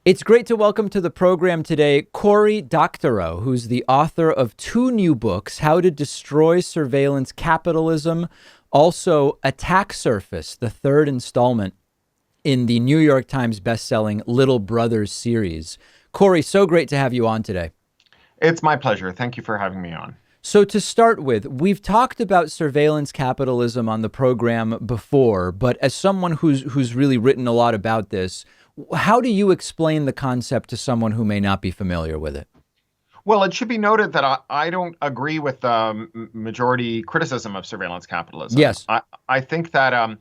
It's great to welcome to the program today Cory Doctorow, who's the author of two new books, How to Destroy Surveillance Capitalism, also Attack Surface, the third installment in the New York Times bestselling Little Brothers series. Cory, so great to have you on today. It's my pleasure. Thank you for having me on. So to start with, we've talked about surveillance capitalism on the program before, but as someone who's really written a lot about this, how do you explain the concept to someone who may not be familiar with it? Well, it should be noted that I don't agree with the majority criticism of surveillance capitalism. Yes. I think that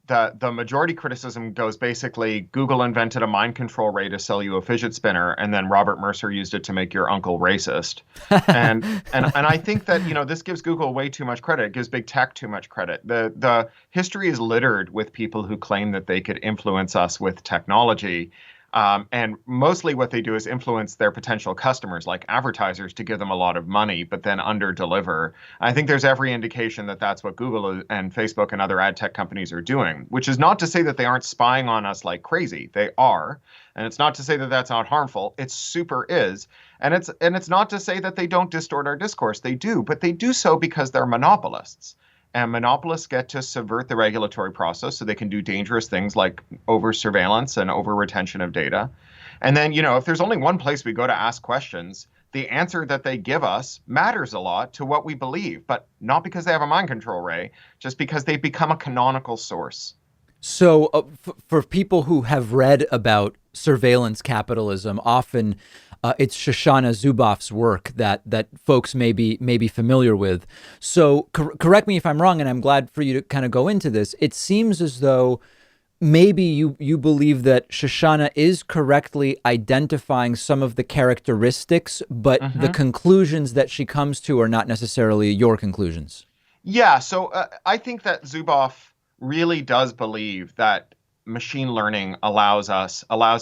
the majority criticism goes basically Google invented a mind control ray to sell you a fidget spinner, and then Robert Mercer used it to make your uncle racist. And I think that this gives Google way too much credit. It gives big tech too much credit. The history is littered with people who claim that they could influence us with technology. And mostly what they do is influence their potential customers, like advertisers, to give them a lot of money, but then under deliver. I think there's every indication that that's what Google and Facebook and other ad tech companies are doing, which is not to say that they aren't spying on us like crazy. They are. And it's not to say that that's not harmful. It super is. And it's not to say that they don't distort our discourse. They do, but they do so because they're monopolists. And monopolists get to subvert the regulatory process so they can do dangerous things like over surveillance and over retention of data. And then, if there's only one place we go to ask questions, the answer that they give us matters a lot to what we believe, but not because they have a mind control ray, just because they've become a canonical source. So for people who have read about surveillance capitalism, often it's Shoshana Zuboff's work that folks may be familiar with. So correct me if I'm wrong, and I'm glad for you to kind of go into this. It seems as though maybe you believe that Shoshana is correctly identifying some of the characteristics, but the conclusions that she comes to are not necessarily your conclusions. Yeah, so I think that Zuboff really does believe that machine learning allows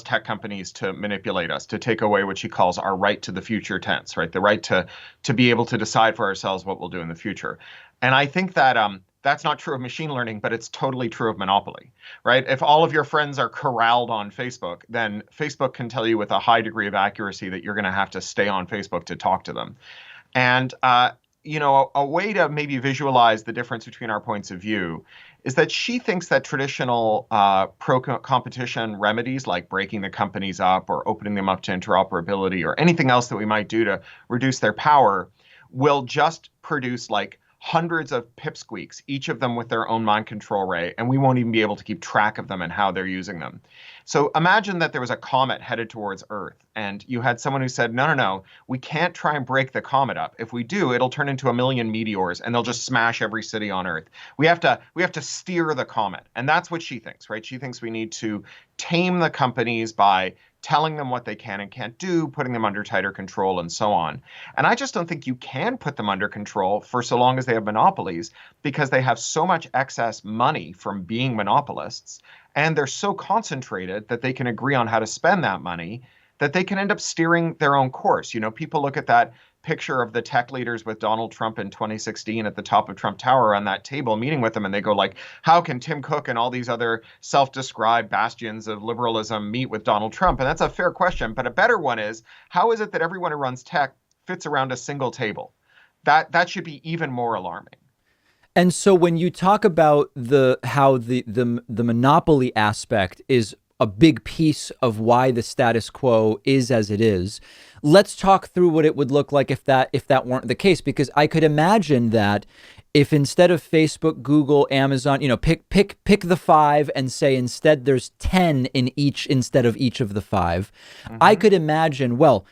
tech companies to manipulate us, to take away what she calls our right to the future tense, right? The right to be able to decide for ourselves what we'll do in the future. And I think that that's not true of machine learning, but it's totally true of monopoly, right? If all of your friends are corralled on Facebook, then Facebook can tell you with a high degree of accuracy that you're going to have to stay on Facebook to talk to them. And a way to maybe visualize the difference between our points of view is that she thinks that traditional pro-competition remedies like breaking the companies up or opening them up to interoperability or anything else that we might do to reduce their power will just produce like hundreds of pipsqueaks, each of them with their own mind control ray, and we won't even be able to keep track of them and how they're using them. So imagine that there was a comet headed towards Earth, and you had someone who said, no, no, no, we can't try and break the comet up. If we do, it'll turn into a million meteors, and they'll just smash every city on Earth. We have to steer the comet, and that's what she thinks, right? She thinks we need to tame the companies by telling them what they can and can't do, putting them under tighter control, and so on. And I just don't think you can put them under control for so long as they have monopolies, because they have so much excess money from being monopolists, and they're so concentrated that they can agree on how to spend that money, that they can end up steering their own course. People look at that picture of the tech leaders with Donald Trump in 2016 at the top of Trump Tower on that table meeting with them, and they go like, how can Tim Cook and all these other self-described bastions of liberalism meet with Donald Trump? And that's a fair question, but a better one is, how is it that everyone who runs tech fits around a single table? That should be even more alarming. And so when you talk about how the monopoly aspect is a big piece of why the status quo is as it is, let's talk through what it would look like if that weren't the case, because I could imagine that if instead of Facebook, Google, Amazon, pick the five and say instead there's 10 in each instead of each of the five, I could imagine, well,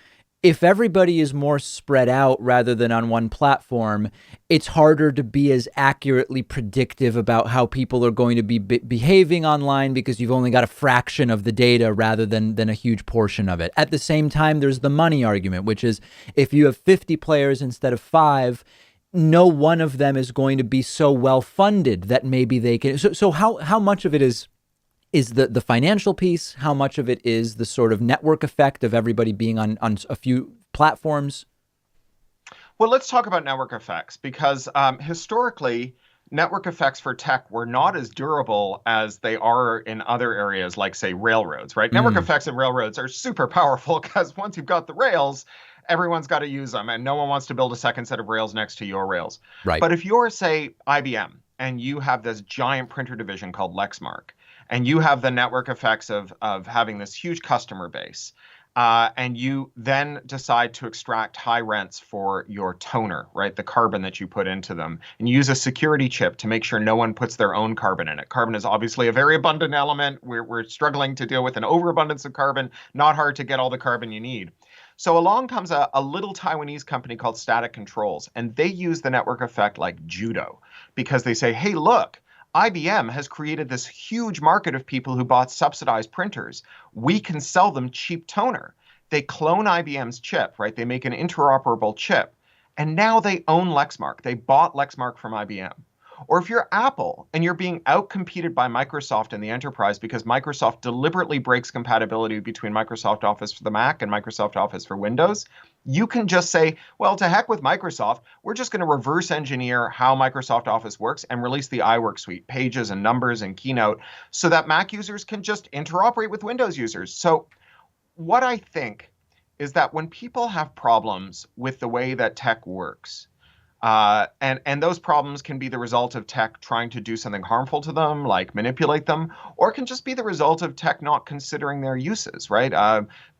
if everybody is more spread out rather than on one platform, it's harder to be as accurately predictive about how people are going to be behaving online because you've only got a fraction of the data rather than a huge portion of it. At the same time, there's the money argument, which is if you have 50 players instead of 5, no one of them is going to be so well funded that maybe they can. So how much of it is the financial piece? How much of it is the sort of network effect of everybody being on a few platforms? Well, let's talk about network effects because historically, network effects for tech were not as durable as they are in other areas, like, say, railroads, right? Network Mm, effects in railroads are super powerful because once you've got the rails, everyone's got to use them, and no one wants to build a second set of rails next to your rails. right. But if you're, say, IBM, and you have this giant printer division called Lexmark, and you have the network effects of having this huge customer base, and you then decide to extract high rents for your toner, right? The carbon that you put into them, and you use a security chip to make sure no one puts their own carbon in it. Carbon is obviously a very abundant element. We're struggling to deal with an overabundance of carbon, not hard to get all the carbon you need. So along comes a little Taiwanese company called Static Controls, and they use the network effect like judo because they say, hey, look, IBM has created this huge market of people who bought subsidized printers. We can sell them cheap toner. They clone IBM's chip, right? They make an interoperable chip. And now they own Lexmark. They bought Lexmark from IBM. Or if you're Apple and you're being outcompeted by Microsoft in the enterprise because Microsoft deliberately breaks compatibility between Microsoft Office for the Mac and Microsoft Office for Windows, you can just say, well, to heck with Microsoft, we're just going to reverse engineer how Microsoft Office works and release the iWork suite, Pages and Numbers and Keynote, so that Mac users can just interoperate with Windows users. So what I think is that when people have problems with the way that tech works, and those problems can be the result of tech trying to do something harmful to them, like manipulate them, or it can just be the result of tech not considering their uses, right?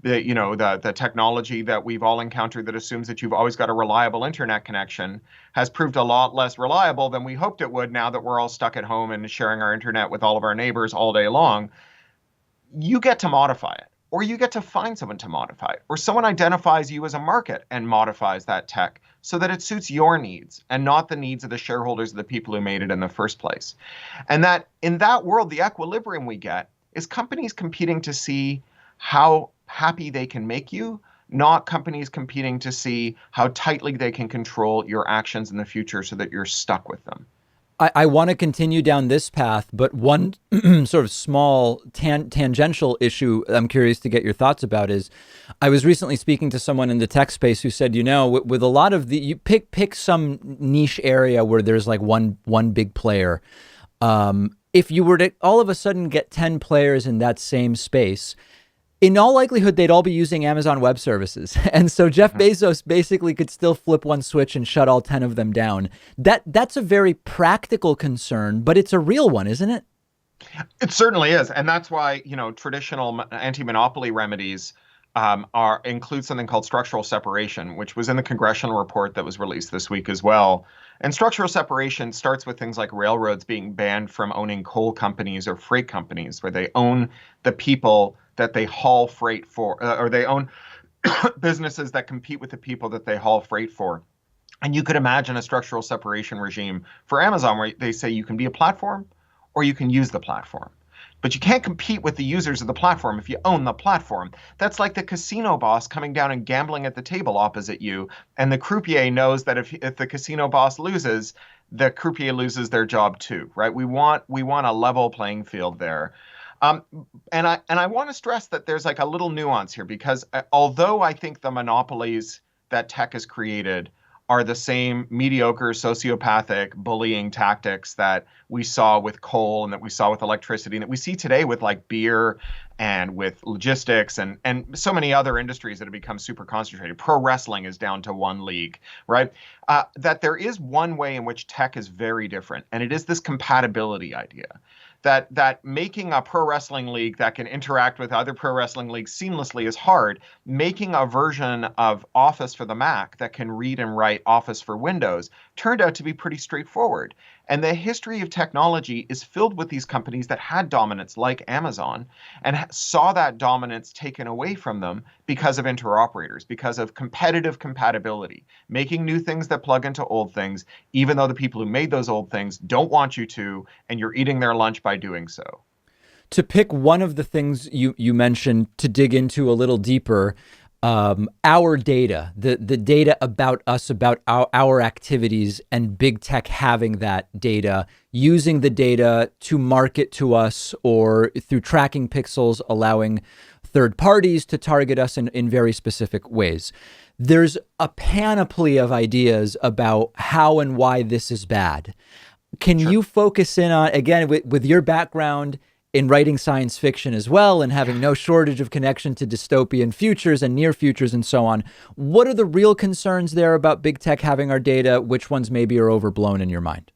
The technology that we've all encountered that assumes that you've always got a reliable internet connection has proved a lot less reliable than we hoped it would now that we're all stuck at home and sharing our internet with all of our neighbors all day long. You get to modify it, or you get to find someone to modify it, or someone identifies you as a market and modifies that tech so that it suits your needs and not the needs of the shareholders of the people who made it in the first place. And that in that world, the equilibrium we get is companies competing to see how happy they can make you, not companies competing to see how tightly they can control your actions in the future so that you're stuck with them. I want to continue down this path, but one sort of small tangential issue I'm curious to get your thoughts about is I was recently speaking to someone in the tech space who said, with a lot of you pick some niche area where there's like one big player. If you were to all of a sudden get 10 players in that same space, in all likelihood, they'd all be using Amazon Web Services. And so Jeff Bezos basically could still flip one switch and shut all 10 of them down. That's a very practical concern, but it's a real one, isn't it? It certainly is. And that's why, traditional anti-monopoly remedies include something called structural separation, which was in the congressional report that was released this week as well. And structural separation starts with things like railroads being banned from owning coal companies or freight companies, where they own the people that they haul freight for, or they own businesses that compete with the people that they haul freight for. And you could imagine a structural separation regime for Amazon where they say you can be a platform or you can use the platform. But you can't compete with the users of the platform if you own the platform. That's like the casino boss coming down and gambling at the table opposite you. And the croupier knows that if the casino boss loses, the croupier loses their job too, right? We want a level playing field there. And I want to stress that there's like a little nuance here, because although I think the monopolies that tech has created are the same mediocre, sociopathic bullying tactics that we saw with coal and that we saw with electricity and that we see today with like beer and with logistics and so many other industries that have become super concentrated. Pro wrestling is down to one league, right? That there is one way in which tech is very different, and it is this compatibility idea. That making a pro wrestling league that can interact with other pro wrestling leagues seamlessly is hard. Making a version of Office for the Mac that can read and write Office for Windows turned out to be pretty straightforward. And the history of technology is filled with these companies that had dominance, like Amazon, and saw that dominance taken away from them because of interoperators, because of competitive compatibility, making new things that plug into old things, even though the people who made those old things don't want you to, and you're eating their lunch by doing so. To pick one of the things you mentioned to dig into a little deeper, our data, the data about us, about our activities, and big tech having that data, using the data to market to us, or through tracking pixels, allowing third parties to target us in very specific ways. There's a panoply of ideas about how and why this is bad. Can Sure. you focus in on, again, with your background in writing science fiction as well and having no shortage of connection to dystopian futures and near futures and so on, what are the real concerns there about big tech having our data? Which ones maybe are overblown in your mind?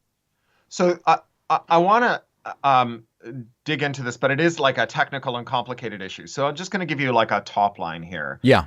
So I want to dig into this, but it is like a technical and complicated issue. So I'm just going to give you like a top line here. Yeah.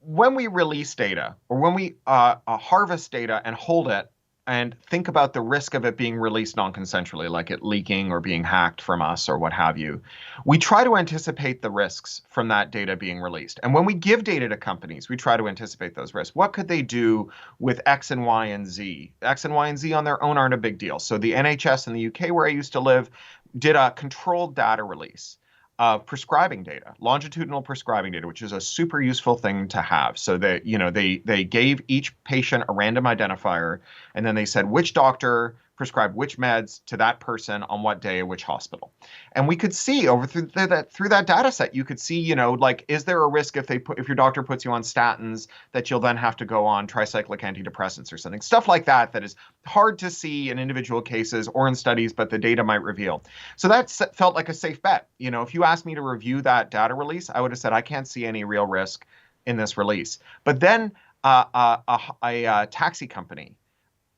When we release data or when we harvest data and hold it and think about the risk of it being released non-consensually, like it leaking or being hacked from us or what have you, we try to anticipate the risks from that data being released. And when we give data to companies, we try to anticipate those risks. What could they do with X and Y and Z? X and Y and Z on their own aren't a big deal. So the NHS in the UK, where I used to live, did a controlled data release of prescribing data, longitudinal prescribing data, which is a super useful thing to have. So they gave each patient a random identifier, and then they said which doctor prescribed which meds to that person on what day at which hospital. And we could see through that data set, you could see, like, is there a risk if your doctor puts you on statins that you'll then have to go on tricyclic antidepressants or something, stuff like that, that is hard to see in individual cases or in studies, but the data might reveal. So that felt like a safe bet. If you asked me to review that data release, I would have said, I can't see any real risk in this release. But then a taxi company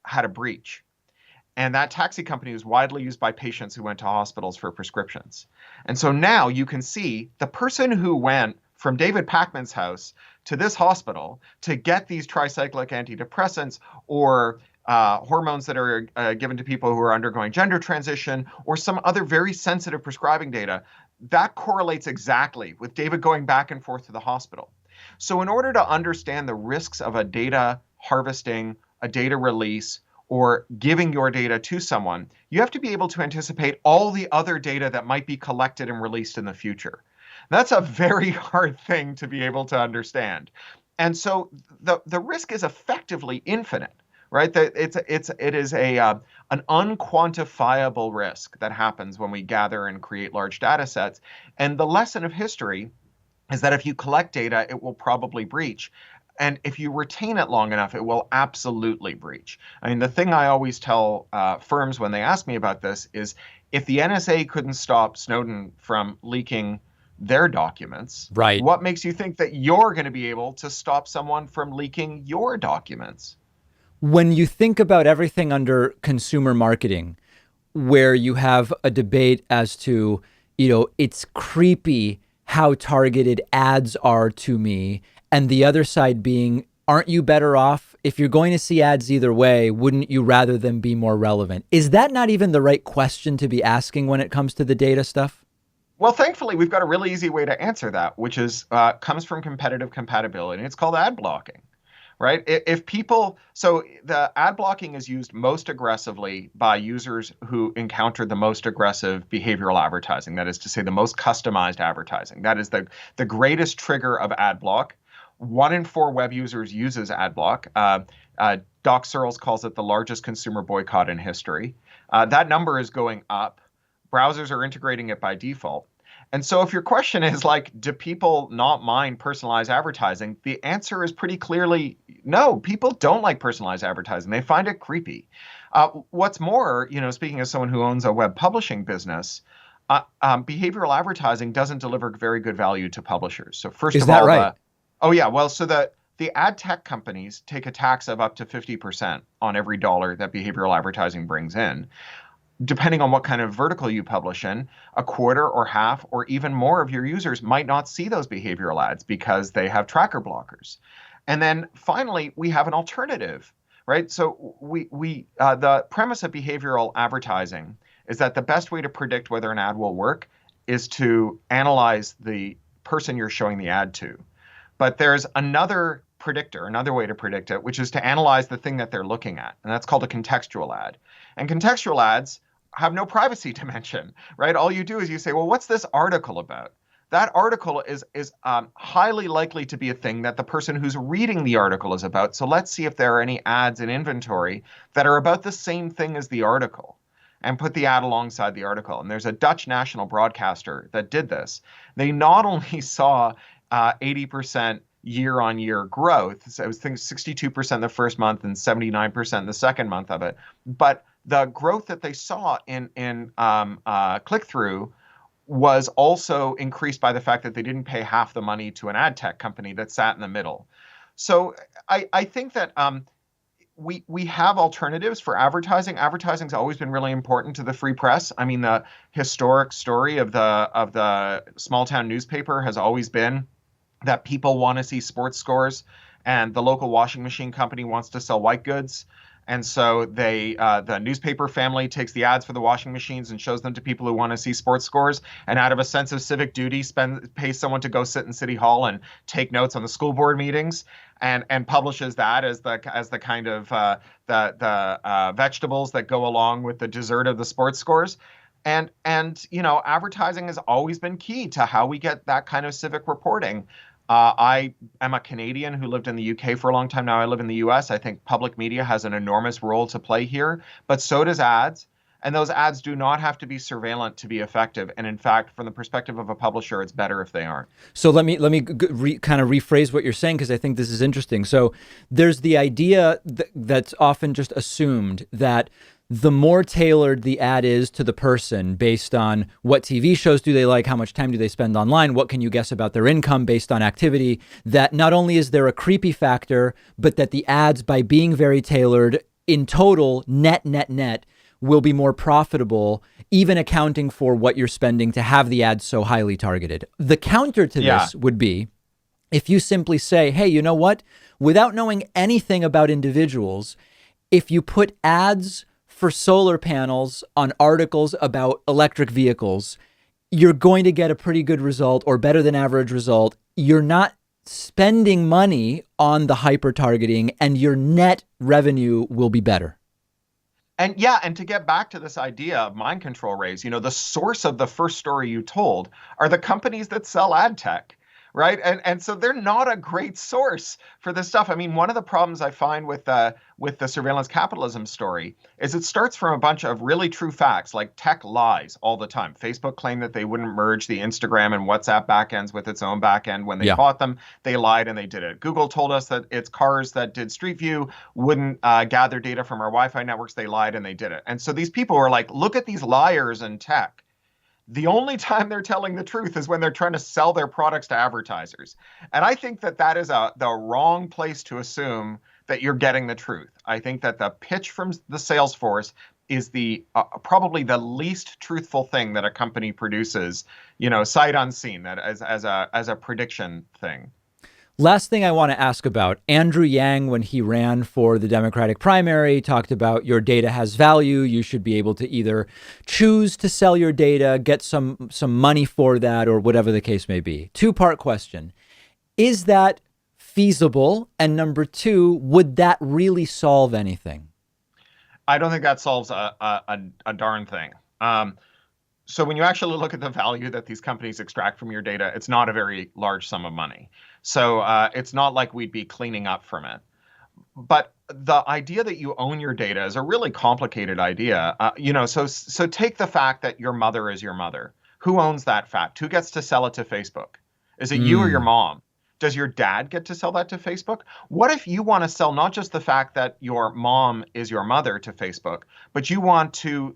had a breach. And that taxi company was widely used by patients who went to hospitals for prescriptions. And so now you can see the person who went from David Pakman's house to this hospital to get these tricyclic antidepressants or hormones that are given to people who are undergoing gender transition or some other very sensitive prescribing data, that correlates exactly with David going back and forth to the hospital. So in order to understand the risks of a data harvesting, a data release, or giving your data to someone, you have to be able to anticipate all the other data that might be collected and released in the future. That's a very hard thing to be able to understand. And so the risk is effectively infinite, right? It is an unquantifiable risk that happens when we gather and create large data sets. And the lesson of history is that if you collect data, it will probably breach. And if you retain it long enough, it will absolutely breach. I mean, the thing I always tell firms when they ask me about this is if the NSA couldn't stop Snowden from leaking their documents, Right. what makes you think that you're going to be able to stop someone from leaking your documents? When you think about everything under consumer marketing, where you have a debate as to, it's creepy how targeted ads are to me, and the other side being, aren't you better off if you're going to see ads either way? Wouldn't you rather them be more relevant? Is that not even the right question to be asking when it comes to the data stuff? Well, thankfully, we've got a really easy way to answer that, which is comes from competitive compatibility. It's called ad blocking, right? So the ad blocking is used most aggressively by users who encounter the most aggressive behavioral advertising. That is to say, the most customized advertising. That is the greatest trigger of ad block. 1 in 4 web users uses ad block. Doc Searls calls it the largest consumer boycott in history. That number is going up. Browsers are integrating it by default. And so if your question is like, do people not mind personalized advertising? The answer is pretty clearly no. People don't like personalized advertising. They find it creepy. What's more, speaking as someone who owns a web publishing business, behavioral advertising doesn't deliver very good value to publishers. So first Is of that all, right? oh yeah, well, so the ad tech companies take a tax of up to 50% on every dollar that behavioral advertising brings in. Depending on what kind of vertical you publish in, a quarter or half or even more of your users might not see those behavioral ads because they have tracker blockers. And then finally, we have an alternative, right? So the premise of behavioral advertising is that the best way to predict whether an ad will work is to analyze the person you're showing the ad to. But there's another way to predict it, which is to analyze the thing that they're looking at. And that's called a contextual ad. And contextual ads have no privacy dimension, right? All you do is you say, well, what's this article about? That article is highly likely to be a thing that the person who's reading the article is about. So let's see if there are any ads in inventory that are about the same thing as the article, and put the ad alongside the article. And there's a Dutch national broadcaster that did this. They not only saw 80% year-on-year growth, so I was thinking 62% the first month and 79% the second month of it, but the growth that they saw in click through was also increased by the fact that they didn't pay half the money to an ad tech company that sat in the middle. So I think that we have alternatives for advertising. Advertising's always been really important to the free press. I mean, the historic story of the small town newspaper has always been that people want to see sports scores, and the local washing machine company wants to sell white goods. And so the newspaper family takes the ads for the washing machines and shows them to people who want to see sports scores. And out of a sense of civic duty, pays someone to go sit in City Hall and take notes on the school board meetings, and publishes that as the kind of the vegetables that go along with the dessert of the sports scores. And advertising has always been key to how we get that kind of civic reporting. I am a Canadian who lived in the UK for a long time. Now I live in the US. I think public media has an enormous role to play here, but so does ads. And those ads do not have to be surveillance to be effective. And in fact, from the perspective of a publisher, it's better if they aren't. So let me kind of rephrase what you're saying, because I think this is interesting. So there's the idea that's often just assumed that the more tailored the ad is to the person based on what TV shows do they like, how much time do they spend online, what can you guess about their income based on activity, that not only is there a creepy factor, but that the ads, by being very tailored, in total, net, will be more profitable, even accounting for what you're spending to have the ads so highly targeted. The counter to this would be if you simply say, hey, you know what? Without knowing anything about individuals, if you put ads for solar panels on articles about electric vehicles, you're going to get a pretty good result, or better than average result. You're not spending money on the hyper targeting, and your net revenue will be better. And to get back to this idea of mind control, Rays, the source of the first story you told are the companies that sell ad tech. Right. And so they're not a great source for this stuff. I mean, one of the problems I find with the surveillance capitalism story is it starts from a bunch of really true facts, like tech lies all the time. Facebook claimed that they wouldn't merge the Instagram and WhatsApp backends with its own backend when they bought them. They lied and they did it. Google told us that its cars that did Street View wouldn't gather data from our Wi-Fi networks. They lied and they did it. And so these people are like, look at these liars in tech. The only time they're telling the truth is when they're trying to sell their products to advertisers. And I think that is the wrong place to assume that you're getting the truth. I think that the pitch from the sales force is the probably the least truthful thing that a company produces, sight unseen, that as a prediction thing. Last thing I want to ask about, Andrew Yang, when he ran for the Democratic primary, talked about your data has value. You should be able to either choose to sell your data, get some money for that, or whatever the case may be. Two-part question. Is that feasible? And number two, would that really solve anything? I don't think that solves a darn thing. So when you actually look at the value that these companies extract from your data, it's not a very large sum of money. So it's not like we'd be cleaning up from it. But the idea that you own your data is a really complicated idea. So take the fact that your mother is your mother. Who owns that fact? Who gets to sell it to Facebook? Is it you or your mom? Does your dad get to sell that to Facebook? What if you want to sell not just the fact that your mom is your mother to Facebook, but you want to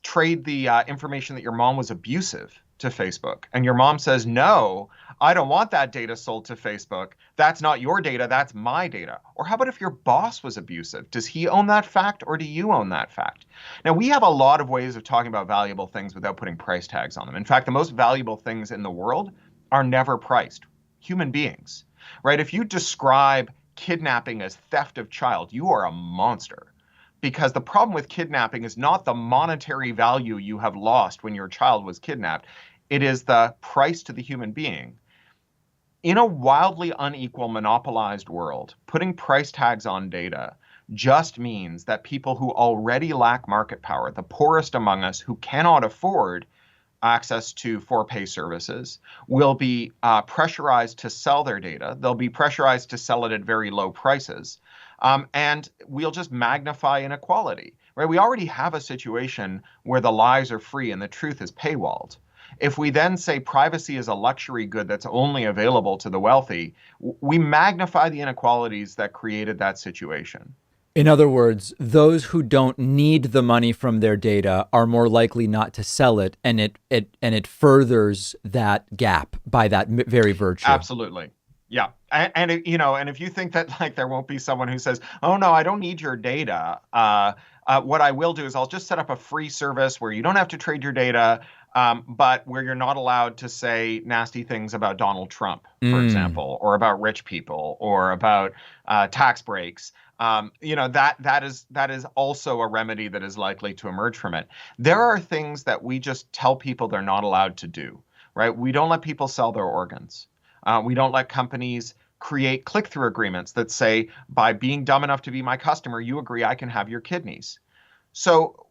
trade the information that your mom was abusive to Facebook, and your mom says, no, I don't want that data sold to Facebook. That's not your data, that's my data. Or how about if your boss was abusive? Does he own that fact, or do you own that fact? Now, we have a lot of ways of talking about valuable things without putting price tags on them. In fact, the most valuable things in the world are never priced. Human beings, right? If you describe kidnapping as theft of child, you are a monster. Because the problem with kidnapping is not the monetary value you have lost when your child was kidnapped. It is the price to the human being. In a wildly unequal, monopolized world, putting price tags on data just means that people who already lack market power, the poorest among us who cannot afford access to for-pay services, will be pressurized to sell their data. They'll be pressurized to sell it at very low prices. And we'll just magnify inequality, right? We already have a situation where the lies are free and the truth is paywalled. If we then say privacy is a luxury good that's only available to the wealthy, we magnify the inequalities that created that situation. In other words, those who don't need the money from their data are more likely not to sell it, and it furthers that gap by that very virtue. Absolutely. Yeah. And if you think that like there won't be someone who says, "Oh no, I don't need your data," what I will do is I'll just set up a free service where you don't have to trade your data, but where you're not allowed to say nasty things about Donald Trump, for Mm. example, or about rich people, or about tax breaks. That is also a remedy that is likely to emerge from it. There are things that we just tell people they're not allowed to do, right? We don't let people sell their organs. We don't let companies create click-through agreements that say, by being dumb enough to be my customer, you agree I can have your kidneys. So,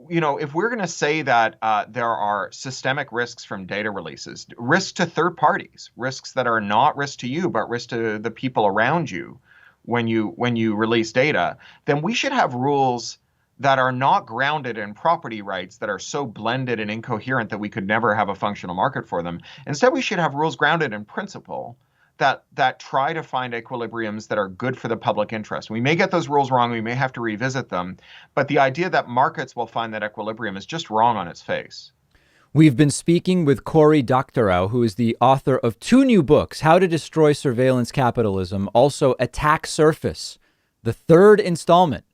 if we're going to say that there are systemic risks from data releases, risks to third parties, risks that are not risk to you, but risk to the people around you when you release data, then we should have rules that are not grounded in property rights that are so blended and incoherent that we could never have a functional market for them. Instead, we should have rules grounded in principle that try to find equilibriums that are good for the public interest. We may get those rules wrong, we may have to revisit them, but the idea that markets will find that equilibrium is just wrong on its face. We've been speaking with Cory Doctorow, who is the author of two new books, How to Destroy Surveillance Capitalism, also Attack Surface, the third installment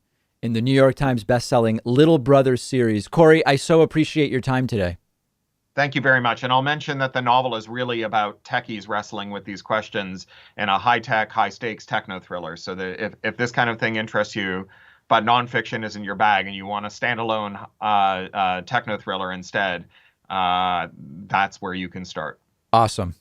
in the New York Times bestselling Little Brothers series. Cory, I so appreciate your time today. Thank you very much. And I'll mention that the novel is really about techies wrestling with these questions in a high-tech, high-stakes techno thriller. So that if this kind of thing interests you, but nonfiction isn't your bag and you want a standalone techno thriller instead, that's where you can start. Awesome.